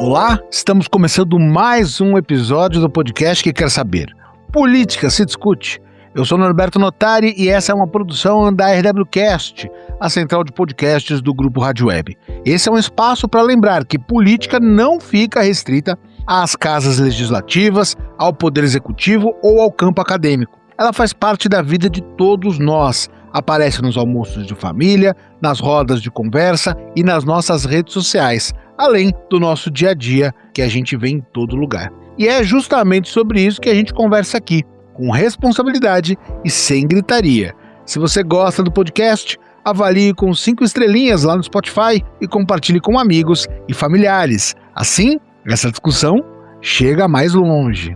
Olá, estamos começando mais um episódio do podcast que quer saber. Política se discute. Eu sou Norberto Notari e essa é uma produção da RWCast, a central de podcasts do Grupo Rádio Web. Esse é um espaço para lembrar que política não fica restrita às casas legislativas, ao poder executivo ou ao campo acadêmico. Ela faz parte da vida de todos nós, aparece nos almoços de família, nas rodas de conversa e nas nossas redes sociais, além do nosso dia a dia que a gente vê em todo lugar. E é justamente sobre isso que a gente conversa aqui, com responsabilidade e sem gritaria. Se você gosta do podcast, avalie com 5 estrelinhas lá no Spotify e compartilhe com amigos e familiares. Assim, essa discussão chega mais longe.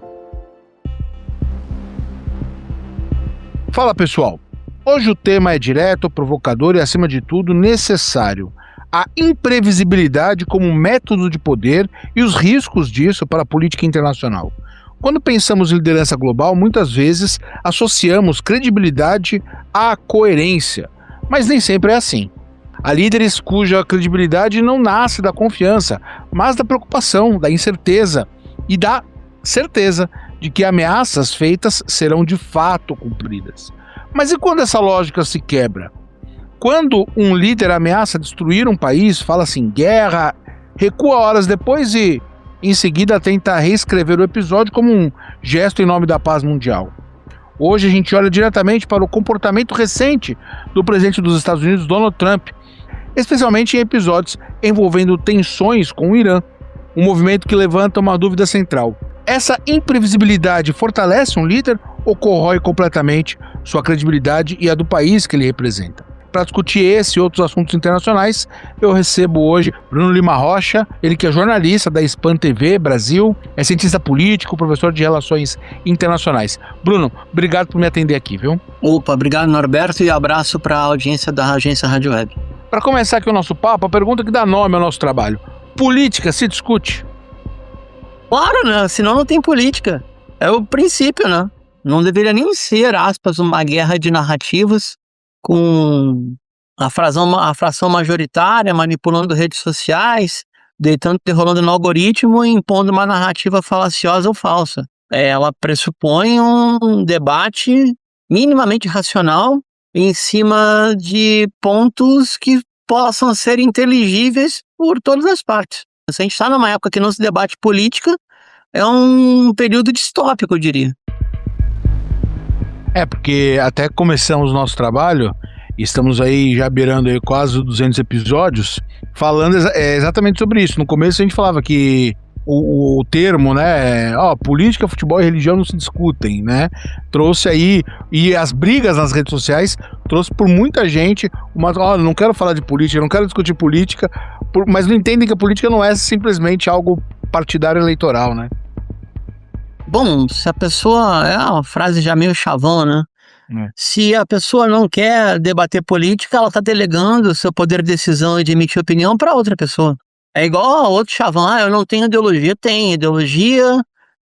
Fala pessoal, hoje o tema é direto, provocador e acima de tudo necessário. A imprevisibilidade como método de poder e os riscos disso para a política internacional. Quando pensamos em liderança global, muitas vezes associamos credibilidade à coerência, mas nem sempre é assim. Há líderes cuja credibilidade não nasce da confiança, mas da preocupação, da incerteza e da certeza de que ameaças feitas serão de fato cumpridas. Mas e quando essa lógica se quebra? Quando um líder ameaça destruir um país, fala-se em guerra, recua horas depois e, em seguida, tenta reescrever o episódio como um gesto em nome da paz mundial. Hoje a gente olha diretamente para o comportamento recente do presidente dos Estados Unidos, Donald Trump, especialmente em episódios envolvendo tensões com o Irã, um movimento que levanta uma dúvida central. Essa imprevisibilidade fortalece um líder ou corrói completamente sua credibilidade e a do país que ele representa? Para discutir esse e outros assuntos internacionais, eu recebo hoje Bruno Lima Rocha, ele que é jornalista da Span TV Brasil, é cientista político, professor de Relações Internacionais. Bruno, obrigado por me atender aqui, viu? Opa, obrigado Norberto e abraço para a audiência da agência Rádio Web. Para começar aqui o nosso papo, a pergunta que dá nome ao nosso trabalho. Política se discute? Claro, né? Senão não tem política. É o princípio, né? Não deveria nem ser, aspas, uma guerra de narrativas com a fração majoritária manipulando redes sociais, rolando no algoritmo e impondo uma narrativa falaciosa ou falsa. Ela pressupõe um debate minimamente racional em cima de pontos que possam ser inteligíveis por todas as partes. Se a gente está numa época que não se debate política, é um período distópico, eu diria. Porque até começamos o nosso trabalho, e estamos aí já beirando aí quase 200 episódios, falando exatamente sobre isso. No começo a gente falava que o termo, né, política, futebol e religião não se discutem, né? Trouxe aí, e as brigas nas redes sociais, trouxe por muita gente não quero falar de política, não quero discutir política, mas não entendem que a política não é simplesmente algo partidário eleitoral, né? Bom, se a pessoa... É uma frase já meio chavão, né? Se a pessoa não quer debater política, ela está delegando o seu poder de decisão e de emitir opinião para outra pessoa. É igual a outro chavão, eu não tenho ideologia. Tem ideologia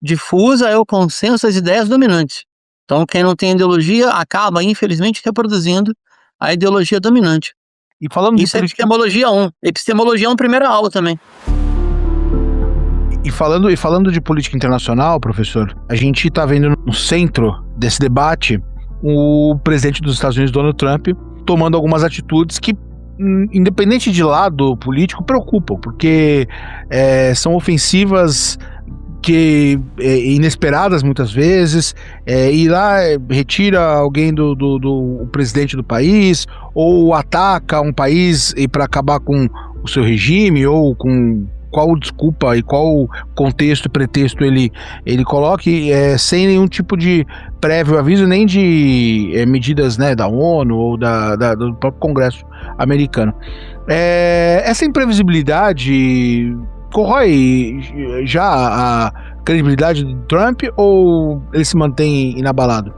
difusa, é o consenso das ideias dominantes. Então quem não tem ideologia acaba, infelizmente, reproduzindo a ideologia dominante. E falando Isso é epistemologia 1. Epistemologia 1, primeira aula também. E falando de política internacional, professor, a gente está vendo no centro desse debate o presidente dos Estados Unidos, Donald Trump, tomando algumas atitudes que, independente de lado político, preocupam, porque são ofensivas inesperadas muitas vezes, ir lá, retira alguém do presidente do país, ou ataca um país para acabar com o seu regime, ou com qual desculpa e qual contexto e pretexto ele coloque, sem nenhum tipo de prévio aviso, nem de medidas, né, da ONU ou do próprio Congresso americano. Essa imprevisibilidade corrói já a credibilidade do Trump ou ele se mantém inabalado?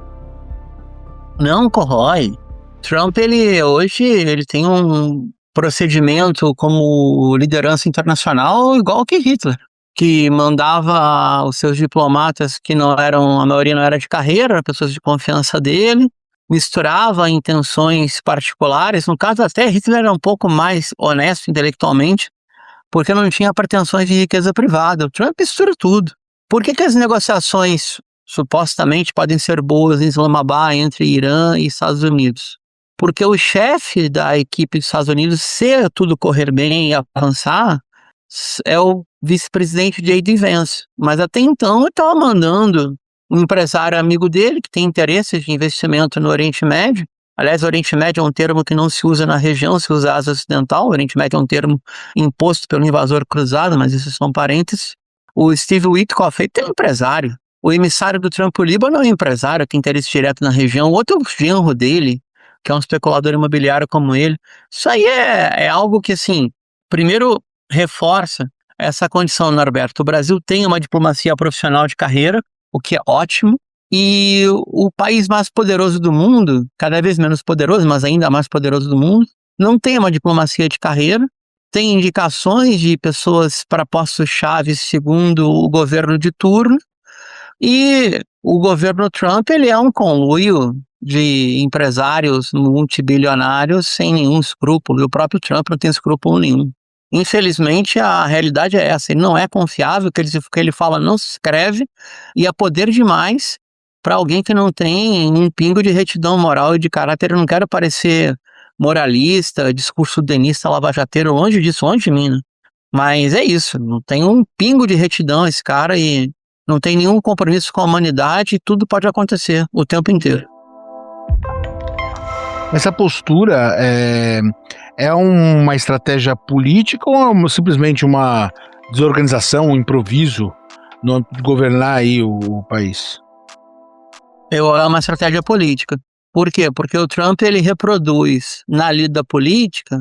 Não corrói. Trump, hoje ele tem um procedimento como liderança internacional igual que Hitler, que mandava os seus diplomatas, que a maioria não era de carreira, eram pessoas de confiança dele, misturava intenções particulares. No caso, até Hitler era um pouco mais honesto intelectualmente, porque não tinha pretensões de riqueza privada. O Trump mistura tudo. Por que as negociações supostamente podem ser boas em Islamabad entre Irã e Estados Unidos? Porque o chefe da equipe dos Estados Unidos, se tudo correr bem e avançar, é o vice-presidente J.D. Vance. Mas até então ele estava mandando um empresário amigo dele, que tem interesses de investimento no Oriente Médio. Aliás, o Oriente Médio é um termo que não se usa na região, se usa Ásia Ocidental. O Oriente Médio é um termo imposto pelo invasor cruzado, mas isso são parênteses. O Steve Witkoff é empresário. O emissário do Trump o Líbano é um empresário, tem interesse direto na região. O outro é o genro dele, que é um especulador imobiliário como ele. Isso aí é algo que, assim, primeiro reforça essa condição, Norberto. O Brasil tem uma diplomacia profissional de carreira, o que é ótimo, e o país mais poderoso do mundo, cada vez menos poderoso, mas ainda mais poderoso do mundo, não tem uma diplomacia de carreira, tem indicações de pessoas para postos-chave segundo o governo de turno, e o governo Trump ele é um conluio de empresários multibilionários sem nenhum escrúpulo, e o próprio Trump não tem escrúpulo nenhum. Infelizmente, a realidade é essa, ele não é confiável, o que ele fala não se escreve, e é poder demais para alguém que não tem um pingo de retidão moral e de caráter. Eu não quero parecer moralista, discurso denista, lavajateiro, longe disso, longe de mim, né? Mas é isso, não tem um pingo de retidão esse cara e não tem nenhum compromisso com a humanidade e tudo pode acontecer o tempo inteiro. Essa postura é uma estratégia política ou é simplesmente uma desorganização, um improviso no âmbito de governar aí o país? É uma estratégia política. Por quê? Porque o Trump ele reproduz na lida política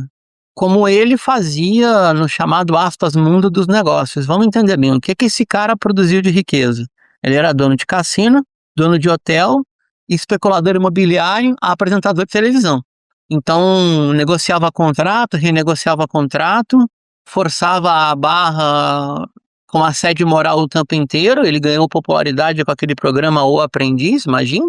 como ele fazia no chamado, aspas, mundo dos negócios. Vamos entender bem, o que esse cara produziu de riqueza? Ele era dono de cassino, dono de hotel, especulador imobiliário, apresentador de televisão. Então, negociava contrato, renegociava contrato, forçava a barra com assédio moral o tempo inteiro. Ele ganhou popularidade com aquele programa O Aprendiz, imagina,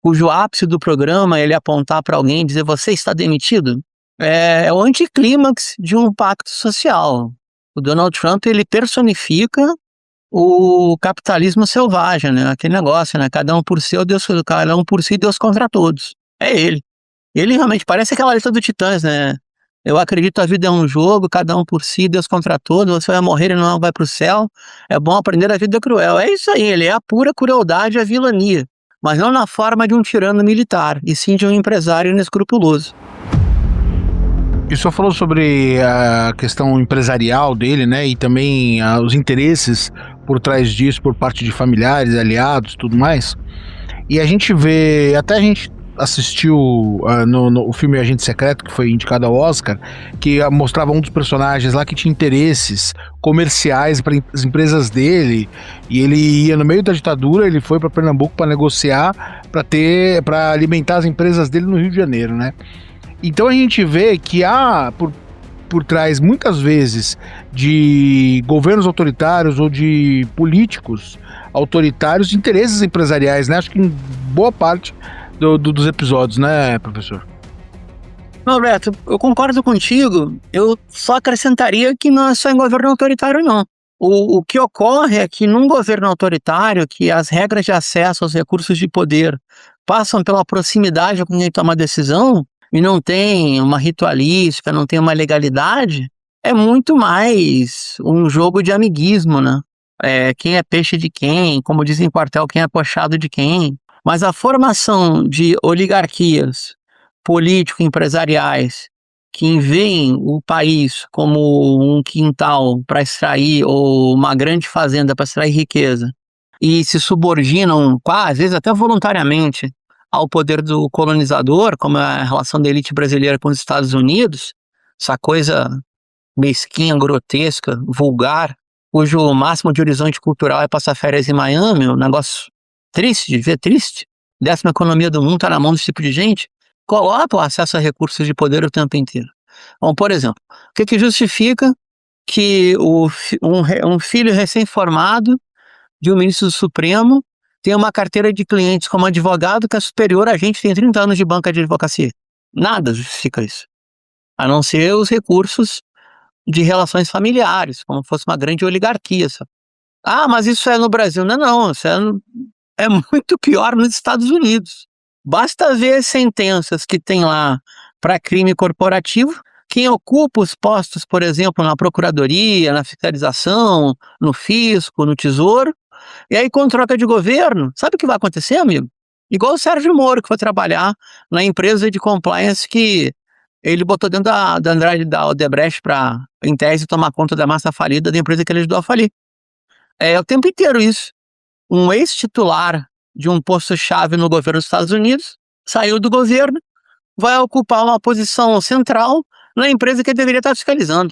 cujo ápice do programa ele apontar para alguém e dizer, você está demitido? É o anticlímax de um pacto social. O Donald Trump, ele personifica o capitalismo selvagem, né? Aquele negócio, né? Cada um por si, cada um por si, Deus contra todos. É ele. Ele realmente parece aquela letra do Titãs, né? Eu acredito a vida é um jogo, cada um por si, Deus contra todos, você vai morrer e não vai pro céu. É bom aprender a vida cruel. É isso aí, ele é a pura crueldade e a vilania. Mas não na forma de um tirano militar, e sim de um empresário inescrupuloso. E o senhor falou sobre a questão empresarial dele, né, e também os interesses por trás disso por parte de familiares, aliados, tudo mais. E a gente vê, até a gente assistiu no filme Agente Secreto, que foi indicado ao Oscar, que mostrava um dos personagens lá que tinha interesses comerciais para as empresas dele, e ele ia no meio da ditadura, ele foi para Pernambuco para negociar, para alimentar as empresas dele no Rio de Janeiro, né? Então a gente vê que há por trás, muitas vezes, de governos autoritários ou de políticos autoritários, interesses empresariais, né? Acho que em boa parte dos episódios, né, professor? Roberto, eu concordo contigo, eu só acrescentaria que não é só em governo autoritário, não. O que ocorre é que num governo autoritário, que as regras de acesso aos recursos de poder passam pela proximidade com quem toma a decisão, e não tem uma ritualística, não tem uma legalidade, é muito mais um jogo de amiguismo, né? Quem é peixe de quem, como dizem em quartel, quem é pochado de quem. Mas a formação de oligarquias político-empresariais que veem o país como um quintal para extrair, ou uma grande fazenda para extrair riqueza, e se subordinam, às vezes até voluntariamente, ao poder do colonizador, como é a relação da elite brasileira com os Estados Unidos, essa coisa mesquinha, grotesca, vulgar, cujo máximo de horizonte cultural é passar férias em Miami, um negócio triste, de ver triste. 10ª economia do mundo está na mão desse tipo de gente. Coloca o acesso a recursos de poder o tempo inteiro. Bom, por exemplo, o que justifica que um filho recém-formado de um ministro do Supremo tem uma carteira de clientes como advogado que é superior a gente que tem 30 anos de banca de advocacia? Nada justifica isso. A não ser os recursos de relações familiares, como fosse uma grande oligarquia. Sabe? Ah, mas isso é no Brasil. Não, não, é muito pior nos Estados Unidos. Basta ver as sentenças que tem lá para crime corporativo. Quem ocupa os postos, por exemplo, na procuradoria, na fiscalização, no fisco, no tesouro, e aí com troca de governo, sabe o que vai acontecer, amigo? Igual o Sérgio Moro, que foi trabalhar na empresa de compliance que ele botou dentro da Andrade da Odebrecht para, em tese, tomar conta da massa falida da empresa que ele ajudou a falir. É o tempo inteiro isso. Um ex-titular de um posto-chave no governo dos Estados Unidos saiu do governo, vai ocupar uma posição central na empresa que ele deveria estar fiscalizando.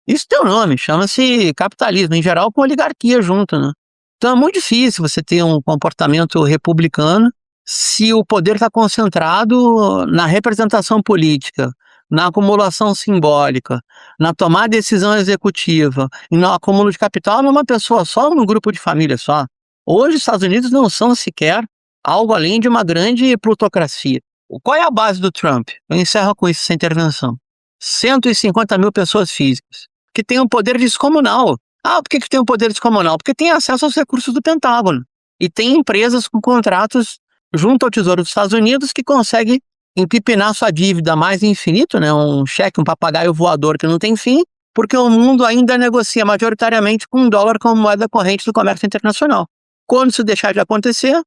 Isso tem um nome, chama-se capitalismo, em geral com oligarquia junto, né? Então é muito difícil você ter um comportamento republicano se o poder está concentrado na representação política, na acumulação simbólica, na tomada de decisão executiva e no acúmulo de capital numa pessoa só ou num grupo de família só. Hoje os Estados Unidos não são sequer algo além de uma grande plutocracia. Qual é a base do Trump? Eu encerro com isso essa intervenção. 150 mil pessoas físicas que têm um poder descomunal. Ah, por que tem um poder descomunal? Porque tem acesso aos recursos do Pentágono. E tem empresas com contratos junto ao Tesouro dos Estados Unidos que conseguem empipinar sua dívida mais infinito, né? Um cheque, um papagaio voador que não tem fim, porque o mundo ainda negocia majoritariamente com o dólar como moeda corrente do comércio internacional. Quando isso deixar de acontecer,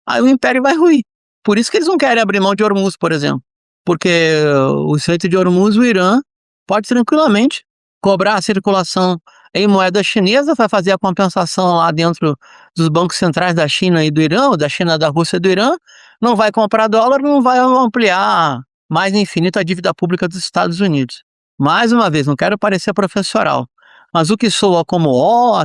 aí o império vai ruir. Por isso que eles não querem abrir mão de Hormuz, por exemplo. Porque o Estreito de Hormuz, o Irã pode tranquilamente cobrar a circulação em moeda chinesa, vai fazer a compensação lá dentro dos bancos centrais da China e do Irã, ou da China, da Rússia e do Irã, não vai comprar dólar, não vai ampliar mais infinito a dívida pública dos Estados Unidos. Mais uma vez, não quero parecer professoral, mas o que soa como,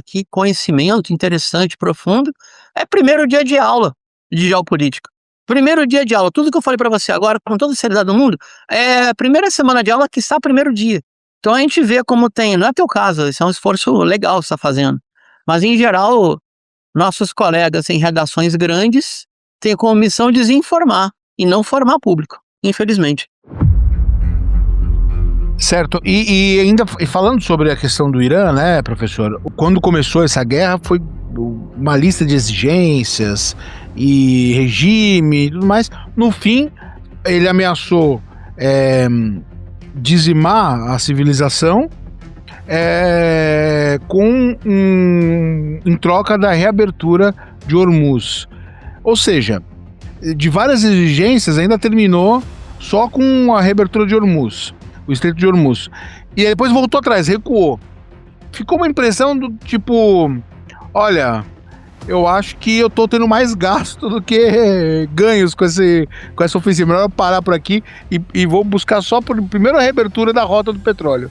que conhecimento interessante, profundo, é primeiro dia de aula de geopolítica. Primeiro dia de aula, tudo que eu falei para você agora, com toda a seriedade do mundo, é a primeira semana de aula que está primeiro dia. Então a gente vê como tem, não é teu caso, isso é um esforço legal que você está fazendo, mas em geral, nossos colegas em redações grandes têm como missão desinformar e não formar público, infelizmente. Certo, e ainda falando sobre a questão do Irã, né, professor, quando começou essa guerra foi uma lista de exigências e regime e tudo mais. No fim, ele ameaçou dizimar a civilização em troca da reabertura de Hormuz. Ou seja, de várias exigências, ainda terminou só com a reabertura de Hormuz, o Estreito de Hormuz. E aí depois voltou atrás, recuou. Ficou uma impressão do tipo, olha, eu acho que eu tô tendo mais gasto do que ganhos com essa ofensiva. Melhor eu parar por aqui e vou buscar só primeiro a reabertura da rota do petróleo.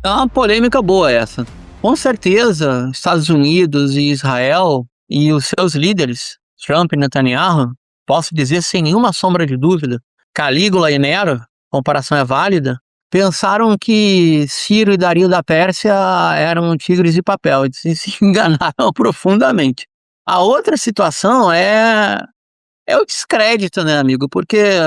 É uma polêmica boa essa. Com certeza, Estados Unidos e Israel e os seus líderes, Trump e Netanyahu, posso dizer sem nenhuma sombra de dúvida, Calígula e Nero, comparação é válida, pensaram que Ciro e Dario da Pérsia eram tigres de papel, e se enganaram profundamente. A outra situação é o descrédito, né, amigo? Porque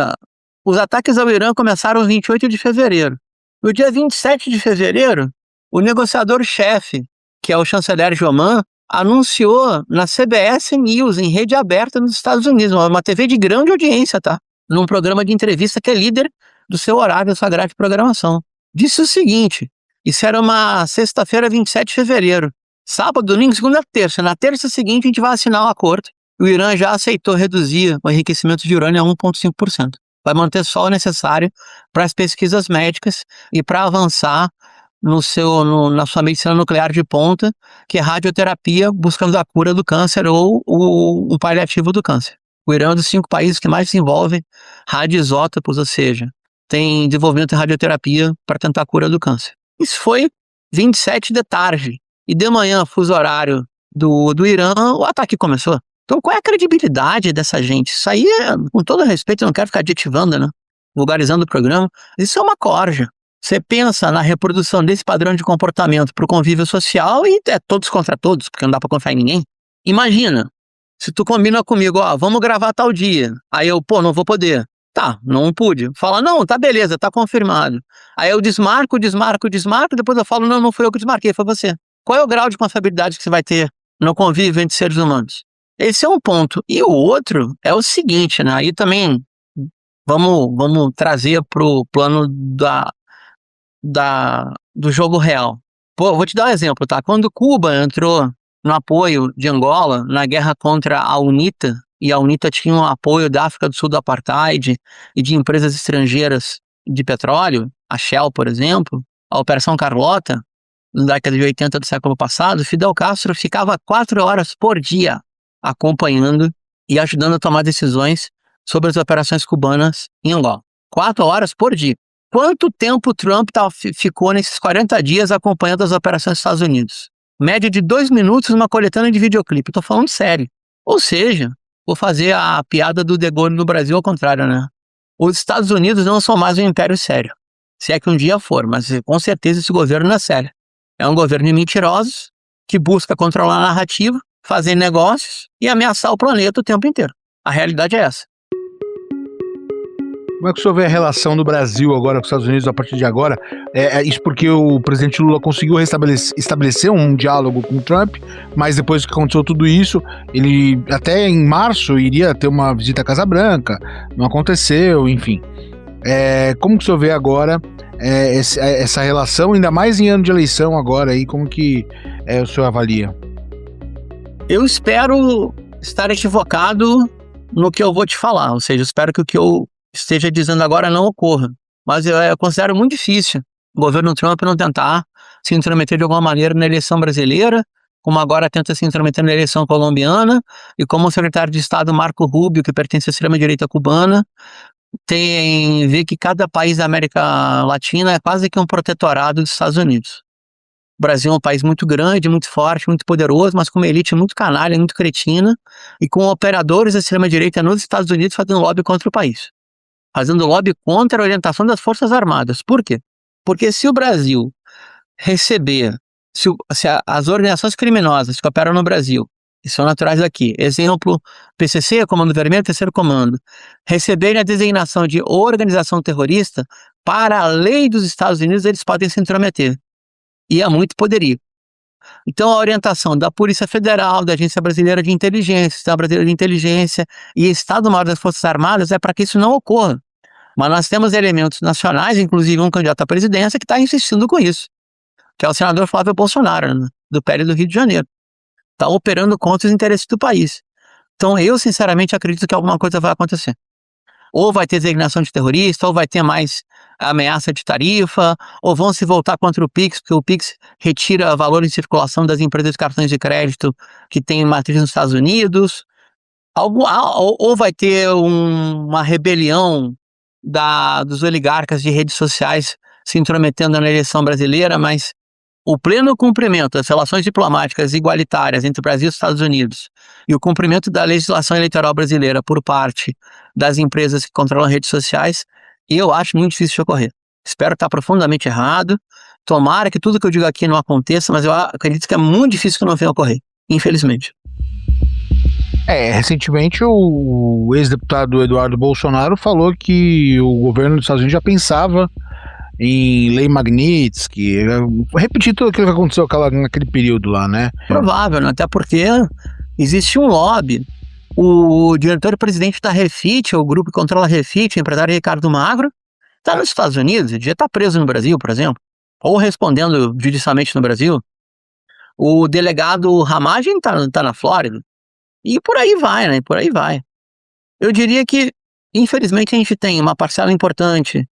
os ataques ao Irã começaram no 28 de fevereiro. No dia 27 de fevereiro, o negociador-chefe, que é o chanceler Joman, anunciou na CBS News, em rede aberta nos Estados Unidos, uma TV de grande audiência, tá? Num programa de entrevista que é líder do seu horário, da sua grade de programação. Disse o seguinte, isso era uma sexta-feira, 27 de fevereiro. Sábado, domingo, segunda, terça. Na terça seguinte, a gente vai assinar um acordo. O Irã já aceitou reduzir o enriquecimento de urânio a 1,5%. Vai manter só o necessário para as pesquisas médicas e para avançar na sua medicina nuclear de ponta, que é radioterapia, buscando a cura do câncer ou o paliativo do câncer. O Irã é um dos 5 países que mais desenvolvem radioisótopos, ou seja, tem desenvolvimento em radioterapia para tentar a cura do câncer. Isso foi 27 de tarde. E de manhã, fuso horário do Irã, o ataque começou. Então, qual é a credibilidade dessa gente? Isso aí, com todo respeito, eu não quero ficar adjetivando, né? Vulgarizando o programa. Isso é uma corja. Você pensa na reprodução desse padrão de comportamento para o convívio social e é todos contra todos, porque não dá para confiar em ninguém. Imagina, se tu combina comigo, vamos gravar tal dia. Aí eu, não vou poder. Tá, não pude. Fala, não, tá beleza, tá confirmado. Aí eu desmarco, depois eu falo, não, não foi eu que desmarquei, foi você. Qual é o grau de confiabilidade que você vai ter no convívio entre seres humanos? Esse é um ponto. E o outro é o seguinte, né? Aí também vamos trazer pro plano do jogo real. Pô, vou te dar um exemplo, tá? Quando Cuba entrou no apoio de Angola na guerra contra a UNITA, e a UNITA tinha um apoio da África do Sul do Apartheid e de empresas estrangeiras de petróleo, a Shell, por exemplo, a Operação Carlota, na década de 80 do século passado, Fidel Castro ficava 4 horas por dia acompanhando e ajudando a tomar decisões sobre as operações cubanas em Angola. 4 horas por dia. Quanto tempo Trump ficou nesses 40 dias acompanhando as operações dos Estados Unidos? Média de 2 minutos numa coletânea de videoclipe. Tô falando sério. Ou seja, vou fazer a piada do De Gaulle no Brasil ao contrário, né? Os Estados Unidos não são mais um império sério. Se é que um dia for, mas com certeza esse governo não é sério. É um governo de mentirosos que busca controlar a narrativa, fazer negócios e ameaçar o planeta o tempo inteiro. A realidade é essa. Como é que o senhor vê a relação do Brasil agora com os Estados Unidos a partir de agora? Isso porque o presidente Lula conseguiu estabelecer um diálogo com o Trump, mas depois que aconteceu tudo isso, ele até em março iria ter uma visita à Casa Branca, não aconteceu, enfim. Como que o senhor vê agora essa relação, ainda mais em ano de eleição agora, aí, como que o senhor avalia? Eu espero estar equivocado no que eu vou te falar, ou seja, eu espero que o que eu esteja dizendo agora não ocorra, mas eu considero muito difícil o governo Trump não tentar se intrometer de alguma maneira na eleição brasileira, como agora tenta se intrometer na eleição colombiana, e como o secretário de Estado Marco Rubio, que pertence à extrema-direita cubana, vê que cada país da América Latina é quase que um protetorado dos Estados Unidos. O Brasil é um país muito grande, muito forte, muito poderoso, mas com uma elite muito canalha, muito cretina, e com operadores da extrema-direita nos Estados Unidos fazendo lobby contra o país. Fazendo lobby contra a orientação das Forças Armadas. Por quê? Porque se o Brasil receber, se as organizações criminosas que operam no Brasil, e são naturais daqui, exemplo, PCC, Comando Vermelho, Terceiro Comando, receberem a designação de organização terrorista, para a lei dos Estados Unidos eles podem se intrometer. E é muito poderio. Então, a orientação da Polícia Federal, da Agência Brasileira de Inteligência, Sistema Brasileiro de Inteligência e Estado-Maior das Forças Armadas é para que isso não ocorra. Mas nós temos elementos nacionais, inclusive um candidato à presidência, que está insistindo com isso, que é o senador Flávio Bolsonaro, né, do PL do Rio de Janeiro. Está operando contra os interesses do país. Então, eu, sinceramente, acredito que alguma coisa vai acontecer. Ou vai ter designação de terrorista, ou vai ter mais ameaça de tarifa, ou vão se voltar contra o Pix, porque o Pix retira valor em circulação das empresas de cartões de crédito que têm matriz nos Estados Unidos, ou vai ter uma rebelião dos oligarcas de redes sociais se intrometendo na eleição brasileira, mas o pleno cumprimento das relações diplomáticas igualitárias entre o Brasil e os Estados Unidos e o cumprimento da legislação eleitoral brasileira por parte das empresas que controlam redes sociais, eu acho muito difícil de ocorrer. Espero estar profundamente errado. Tomara que tudo que eu digo aqui não aconteça, mas eu acredito que é muito difícil que não venha ocorrer, infelizmente. Recentemente o ex-deputado Eduardo Bolsonaro falou que o governo dos Estados Unidos já pensava em lei Magnitsky, repetir tudo aquilo que aconteceu naquele período lá, né? Provável, né? Até porque existe um lobby. O diretor-presidente da Refit, o grupo que controla a Refit, o empresário Ricardo Magro, está nos Estados Unidos, ele já está preso no Brasil, por exemplo, ou respondendo judicialmente no Brasil. O delegado Ramagem está na Flórida. E por aí vai, né? Por aí vai. Eu diria que, infelizmente, a gente tem uma parcela importante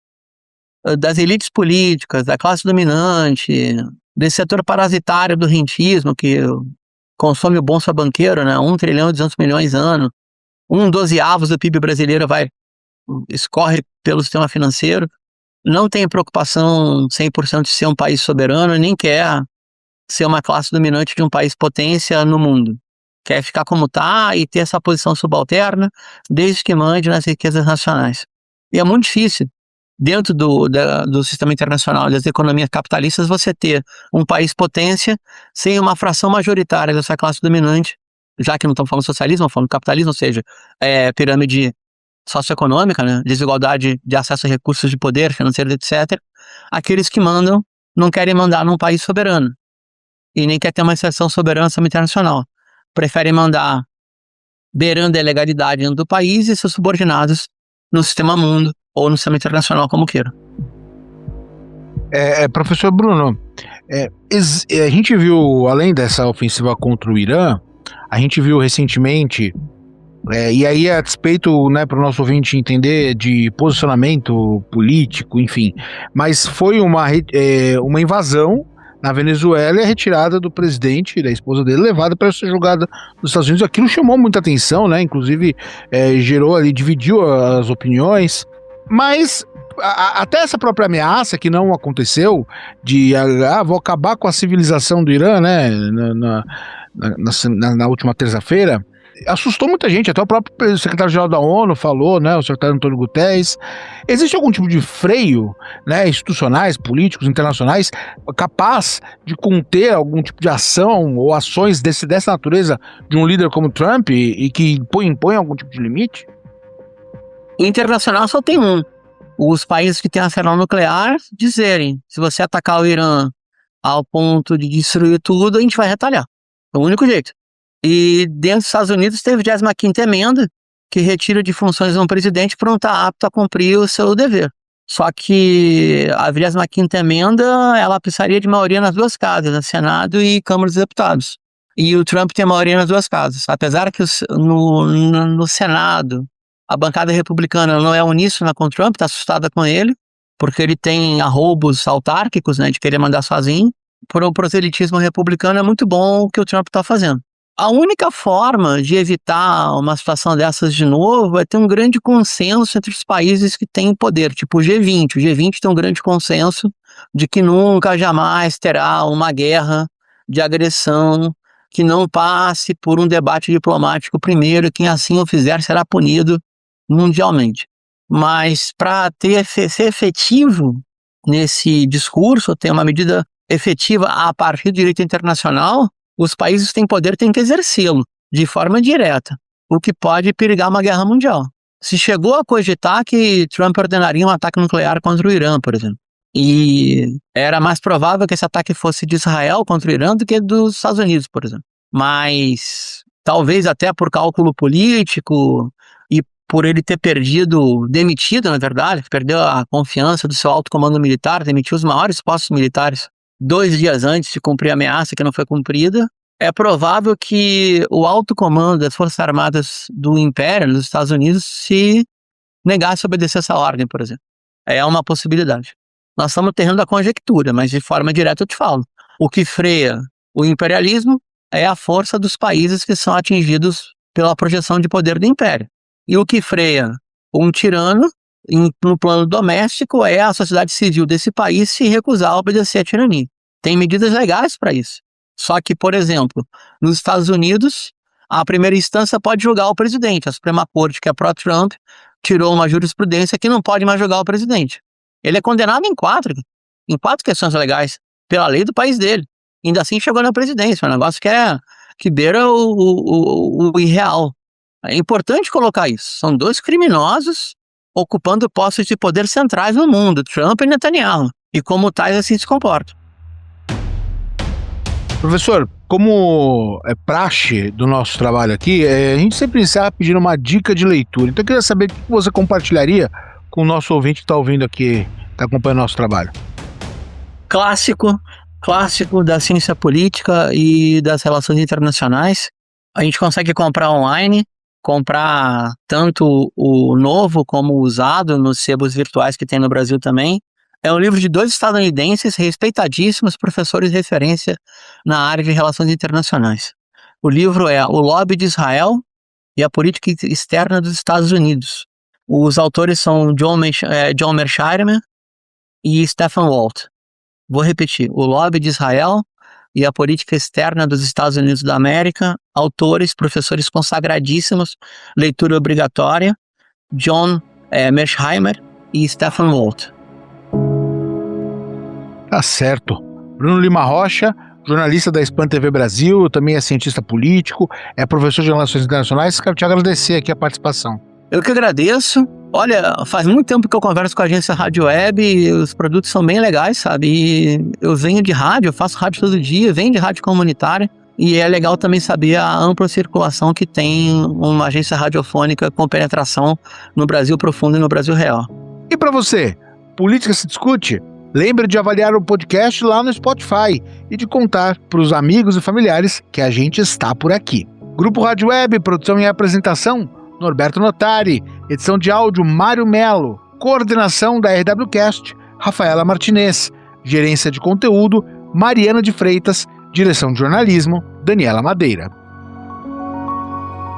das elites políticas, da classe dominante, desse setor parasitário do rentismo que consome o bolsa banqueiro, né? 1 trilhão e 200 milhões ano, 1/12 do PIB brasileiro escorre pelo sistema financeiro, não tem preocupação 100% de ser um país soberano, nem quer ser uma classe dominante de um país potência no mundo. Quer ficar como está e ter essa posição subalterna, desde que mande nas riquezas nacionais. E é muito difícil, dentro do sistema internacional das economias capitalistas, você ter um país potência sem uma fração majoritária dessa classe dominante, já que não estamos falando socialismo, estamos falando capitalismo, ou seja, pirâmide socioeconômica, né, desigualdade de acesso a recursos de poder, financeiros, etc., aqueles que mandam não querem mandar num país soberano e nem quer ter uma exceção soberana internacional. Preferem mandar beirando a ilegalidade dentro do país e seus subordinados no sistema mundo ou no sistema internacional, como queiram. Professor Bruno, a gente viu, além dessa ofensiva contra o Irã, a gente viu recentemente, e aí a despeito, né, para o nosso ouvinte entender, de posicionamento político, enfim, mas foi uma invasão na Venezuela e a retirada do presidente e da esposa dele levada para ser julgada nos Estados Unidos. Aquilo chamou muita atenção, né? Inclusive gerou ali, dividiu as opiniões, mas até essa própria ameaça que não aconteceu de vou acabar com a civilização do Irã, né? Na última terça-feira, assustou muita gente, até o próprio secretário-geral da ONU falou, né, o secretário Antônio Guterres. Existe algum tipo de freio, né, institucionais, políticos, internacionais, capaz de conter algum tipo de ação ou ações dessa natureza de um líder como Trump e que impõe algum tipo de limite? Internacional só tem um. Os países que têm arsenal nuclear dizerem, se você atacar o Irã ao ponto de destruir tudo, a gente vai retalhar. É o único jeito. E dentro dos Estados Unidos teve a 25ª emenda, que retira de funções um presidente por não estar apto a cumprir o seu dever. Só que a 25ª emenda, ela precisaria de maioria nas duas casas, no Senado e Câmara dos Deputados. E o Trump tem maioria nas duas casas. Apesar que no Senado, a bancada republicana não é uníssona com o Trump, está assustada com ele, porque ele tem arroubos autárquicos, né, de querer mandar sozinho. Por um proselitismo republicano é muito bom o que o Trump está fazendo. A única forma de evitar uma situação dessas de novo é ter um grande consenso entre os países que têm poder, tipo o G20. O G20 tem um grande consenso de que nunca, jamais terá uma guerra de agressão que não passe por um debate diplomático primeiro, e quem assim o fizer será punido mundialmente. Mas para ser efetivo nesse discurso, ter uma medida efetiva a partir do direito internacional, os países que têm poder têm que exercê-lo de forma direta, o que pode perigar uma guerra mundial. Se chegou a cogitar que Trump ordenaria um ataque nuclear contra o Irã, por exemplo, e era mais provável que esse ataque fosse de Israel contra o Irã do que dos Estados Unidos, por exemplo. Mas talvez até por cálculo político e por ele ter demitido, na verdade, perdeu a confiança do seu alto comando militar, demitiu os maiores postos militares 2 dias antes de cumprir a ameaça que não foi cumprida, é provável que o alto comando das Forças Armadas do Império, nos Estados Unidos, se negasse a obedecer essa ordem, por exemplo. É uma possibilidade. Nós estamos no terreno da conjectura, mas de forma direta eu te falo. O que freia o imperialismo é a força dos países que são atingidos pela projeção de poder do império. E o que freia um tirano no plano doméstico é a sociedade civil desse país se recusar a obedecer à tirania. Tem medidas legais para isso. Só que, por exemplo, nos Estados Unidos, a primeira instância pode julgar o presidente. A Suprema Corte, que é pró-Trump, tirou uma jurisprudência que não pode mais julgar o presidente. Ele é condenado em quatro questões legais, pela lei do país dele. Ainda assim chegou na presidência, um negócio que beira o irreal. É importante colocar isso. São 2 criminosos ocupando postos de poder centrais no mundo, Trump e Netanyahu, e como tais assim se comportam. Professor, como é praxe do nosso trabalho aqui, a gente sempre encerra pedindo uma dica de leitura. Então eu queria saber o que você compartilharia com o nosso ouvinte que está ouvindo aqui, está acompanhando o nosso trabalho. Clássico da ciência política e das relações internacionais. A gente consegue comprar online, comprar tanto o novo como o usado nos sebos virtuais que tem no Brasil também. É um livro de 2 estadunidenses respeitadíssimos, professores de referência na área de relações internacionais. O livro é O Lobby de Israel e a Política Externa dos Estados Unidos. Os autores são John Mearsheimer e Stephen Walt. Vou repetir, O Lobby de Israel e a Política Externa dos Estados Unidos da América, autores, professores consagradíssimos, leitura obrigatória, John Mearsheimer e Stephen Walt. Tá certo. Bruno Lima Rocha, jornalista da Span TV Brasil, também é cientista político, é professor de Relações Internacionais. Quero te agradecer aqui a participação. Eu que agradeço. Olha, faz muito tempo que eu converso com a agência Rádio Web e os produtos são bem legais, sabe? E eu venho de rádio, eu faço rádio todo dia, venho de rádio comunitária. E é legal também saber a ampla circulação que tem uma agência radiofônica com penetração no Brasil profundo e no Brasil real. E para você, política se discute? Lembre de avaliar o podcast lá no Spotify e de contar para os amigos e familiares que a gente está por aqui. Grupo Rádio Web, produção e apresentação, Norberto Notari, edição de áudio Mário Melo, coordenação da RWCast, Rafaela Martinez, gerência de conteúdo, Mariana de Freitas, direção de jornalismo, Daniela Madeira.